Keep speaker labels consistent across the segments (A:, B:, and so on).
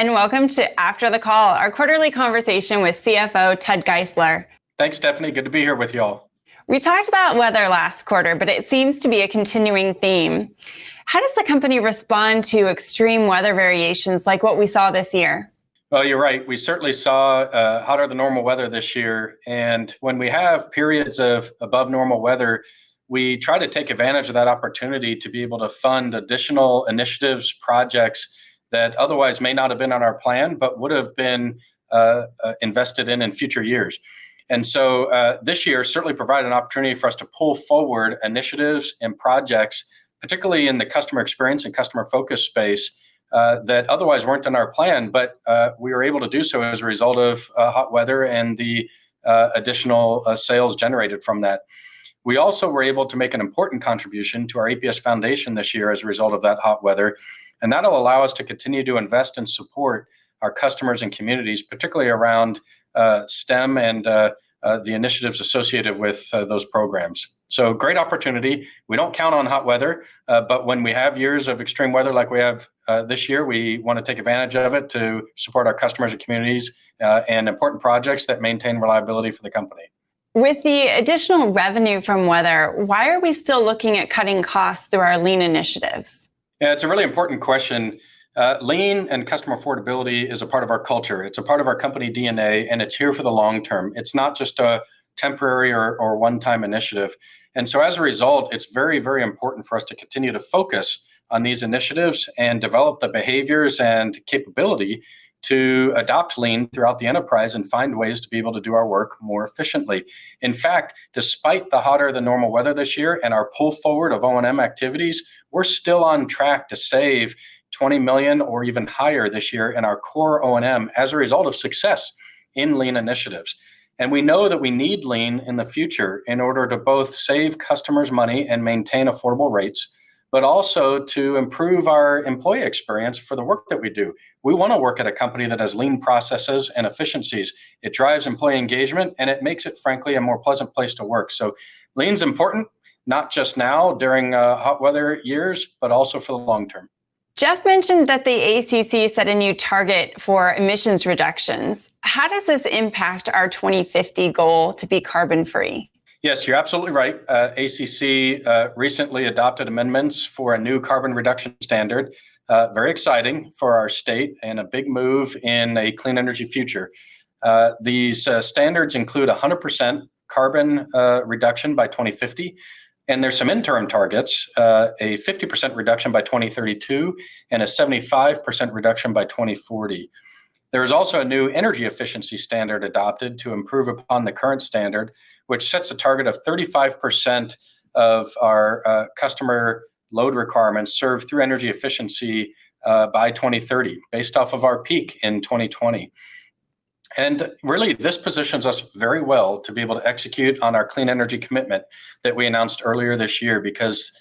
A: And welcome to After the Call, our quarterly conversation with CFO Ted Geisler.
B: Thanks, Stephanie. Good to be here with y'all.
A: We talked about weather last quarter, but it seems to be a continuing theme. How does the company respond to extreme weather variations like what we saw this year?
B: Well, you're right. We certainly saw hotter than normal weather this year. And when we have periods of above normal weather, we try to take advantage of that opportunity to be able to fund additional initiatives, projects that otherwise may not have been on our plan, but would have been invested in future years. And so this year certainly provided an opportunity for us to pull forward initiatives and projects, particularly in the customer experience and customer focus space, that otherwise weren't in our plan, but we were able to do so as a result of hot weather and the additional sales generated from that. We also were able to make an important contribution to our APS Foundation this year as a result of that hot weather, and that'll allow us to continue to invest and support our customers and communities, particularly around STEM and the initiatives associated with those programs. So great opportunity. We don't count on hot weather, but when we have years of extreme weather like we have this year, we want to take advantage of it to support our customers and communities and important projects that maintain reliability for the company.
A: With the additional revenue from weather, why are we still looking at cutting costs through our lean initiatives?
B: Yeah, it's a really important question. Lean and customer affordability is a part of our culture. It's a part of our company DNA, and it's here for the long term. It's not just a temporary or one-time initiative. And so as a result, it's very, very important for us to continue to focus on these initiatives and develop the behaviors and capability to adopt lean throughout the enterprise and find ways to be able to do our work more efficiently. In fact, despite the hotter than normal weather this year and our pull forward of O&M activities, we're still on track to save $20 million or even higher this year in our core O&M as a result of success in lean initiatives. And we know that we need lean in the future in order to both save customers money and maintain affordable rates, but also to improve our employee experience for the work that we do. We want to work at a company that has lean processes and efficiencies. It drives employee engagement, and it makes it, frankly, a more pleasant place to work. So lean's important, not just now during hot weather years, but also for the long term.
A: Jeff mentioned that the ACC set a new target for emissions reductions. How does this impact our 2050 goal to be carbon free?
B: Yes, you're absolutely right. ACC recently adopted amendments for a new carbon reduction standard. Very exciting for our state and a big move in a clean energy future. These standards include 100% carbon reduction by 2050. And there's some interim targets, a 50% reduction by 2032 and a 75% reduction by 2040. There's also a new energy efficiency standard adopted to improve upon the current standard, which sets a target of 35% of our customer load requirements served through energy efficiency by 2030, based off of our peak in 2020. And really, this positions us very well to be able to execute on our clean energy commitment that we announced earlier this year, because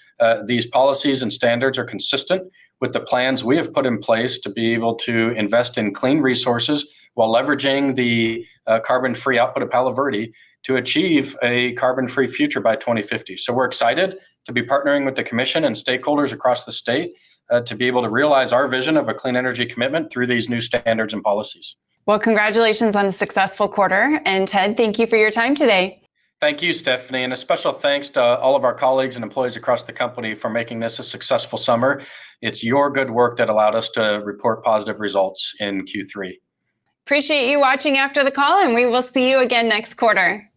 B: these policies and standards are consistent with the plans we have put in place to be able to invest in clean resources while leveraging the carbon-free output of Palo Verde to achieve a carbon-free future by 2050. So we're excited to be partnering with the Commission and stakeholders across the state to be able to realize our vision of a clean energy commitment through these new standards and policies.
A: Well, congratulations on a successful quarter. And Ted, thank you for your time today.
B: Thank you, Stephanie. And a special thanks to all of our colleagues and employees across the company for making this a successful summer. It's your good work that allowed us to report positive results in Q3.
A: Appreciate you watching After the Call, and we will see you again next quarter.